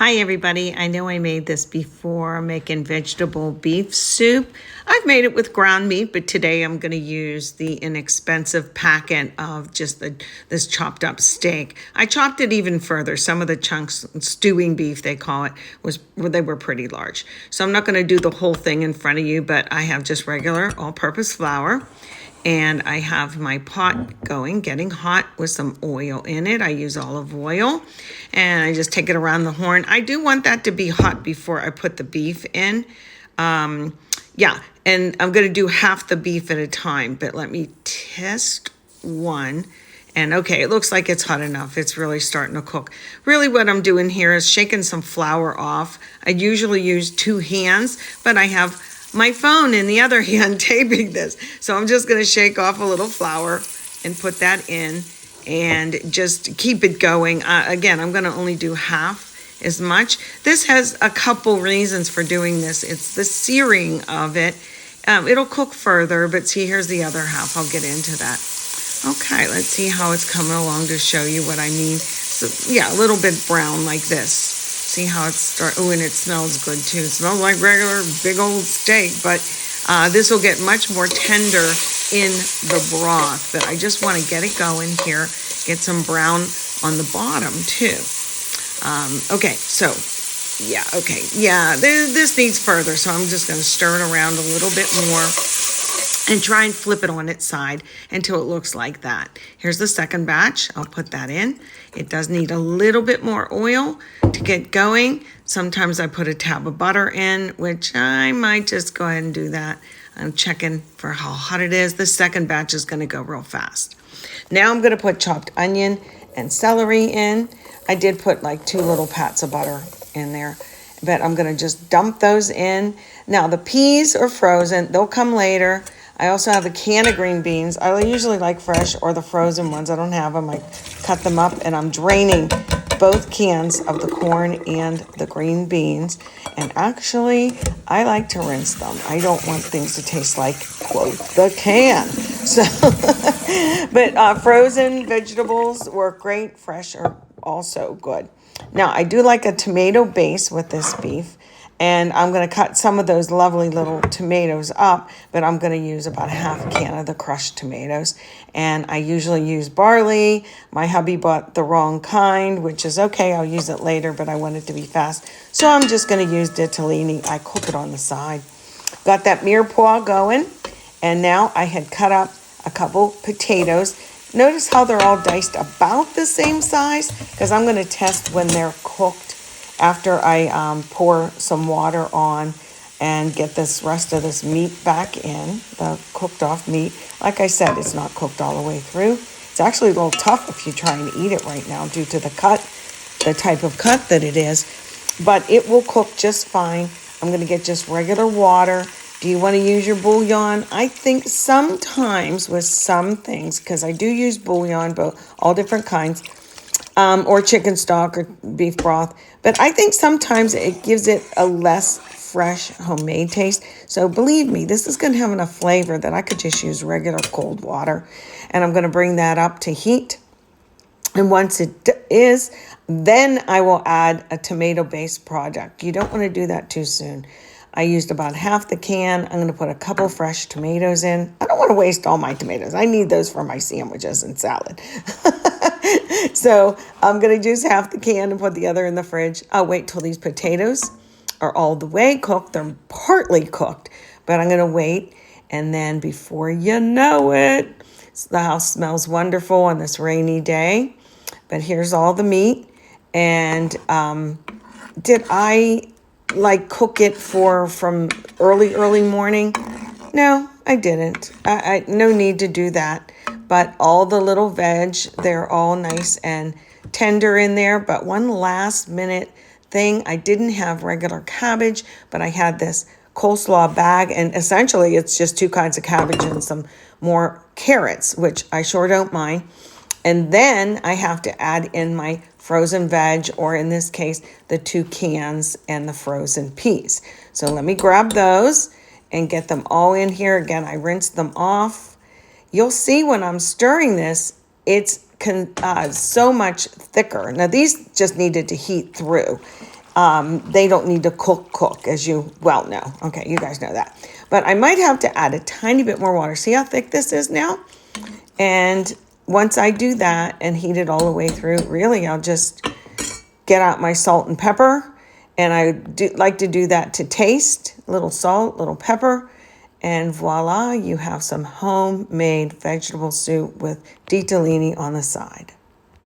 Hi everybody, I know I made this before, making vegetable beef soup. I've made it with ground meat, but today I'm going to use the inexpensive packet of just this chopped up steak. I chopped it even further. Some of the chunks, stewing beef they call it, they were pretty large. So I'm not going to do the whole thing in front of you, but I have just regular all-purpose flour. And I have my pot going, getting hot with some oil in it. I use olive oil and I just take it around the horn. I do want that to be hot before I put the beef in. Yeah, and I'm going to do half the beef at a time, but let me test one. And okay, it looks like it's hot enough. It's really starting to cook. Really what I'm doing here is shaking some flour off. I usually use two hands, but I have my phone in the other hand taping this. So I'm just gonna shake off a little flour and put that in and just keep it going. Again, I'm gonna only do half as much. This has a couple reasons for doing this. It's the searing of it. It'll cook further, but see, here's the other half. I'll get into that. Okay, let's see how it's coming along to show you what I mean. So yeah, a little bit brown like this. See how it's start. Oh, and it smells good too. It smells like regular big old steak, but this will get much more tender in the broth. But I just want to get it going here. Get some brown on the bottom too. Okay, so yeah, okay, yeah. This needs further, so I'm just going to stir it around a little bit more and try and flip it on its side until it looks like that. Here's the second batch. I'll put that in. It does need a little bit more oil to get going. Sometimes I put a tab of butter in, which I might just go ahead and do that. I'm checking for how hot it is. The second batch is gonna go real fast. Now I'm gonna put chopped onion and celery in. I did put like 2 little pats of butter in there, but I'm gonna just dump those in. Now the peas are frozen, they'll come later. I also have a can of green beans. I usually like fresh or the frozen ones. I don't have them. I cut them up and I'm draining both cans of the corn and the green beans. And actually, I like to rinse them. I don't want things to taste like, quote, the can. So, but frozen vegetables work great. Fresh are also good. Now, I do like a tomato base with this beef. And I'm going to cut some of those lovely little tomatoes up, but I'm going to use about half a can of the crushed tomatoes. And I usually use barley. My hubby bought the wrong kind, which is okay. I'll use it later, but I want it to be fast. So I'm just going to use ditalini. I cook it on the side. Got that mirepoix going. And now I had cut up a couple potatoes. Notice how they're all diced about the same size, because I'm going to test when they're cooked after I pour some water on and get this rest of this meat back in, the cooked off meat. Like I said, it's not cooked all the way through. It's actually a little tough if you try and eat it right now due to the type of cut that it is. But it will cook just fine. I'm going to get just regular water. Do you want to use your bouillon? I think sometimes with some things, because I do use bouillon, but all different kinds, or chicken stock or beef broth. But I think sometimes it gives it a less fresh homemade taste. So believe me, this is going to have enough flavor that I could just use regular cold water. And I'm going to bring that up to heat. And once it is, then I will add a tomato-based product. You don't want to do that too soon. I used about half the can. I'm going to put a couple fresh tomatoes in. I don't want to waste all my tomatoes. I need those for my sandwiches and salad. So I'm going to use half the can and put the other in the fridge. I'll wait till these potatoes are all the way cooked. They're partly cooked, but I'm going to wait. And then before you know it, the house smells wonderful on this rainy day. But here's all the meat. And did I cook it from early morning? No, I didn't. I no need to do that. But all the little veg, they're all nice and tender in there. But one last minute thing, I didn't have regular cabbage, but I had this coleslaw bag. And essentially, it's just 2 kinds of cabbage and some more carrots, which I sure don't mind. And then I have to add in my frozen veg, or in this case, the 2 cans and the frozen peas. So let me grab those and get them all in here. Again, I rinsed them off. You'll see when I'm stirring this, it's so much thicker. Now, these just needed to heat through. They don't need to cook, as you well know. Okay, you guys know that. But I might have to add a tiny bit more water. See how thick this is now? And once I do that and heat it all the way through, really, I'll just get out my salt and pepper. And I like to do that to taste. A little salt, little pepper. And voila, you have some homemade vegetable soup with ditalini on the side.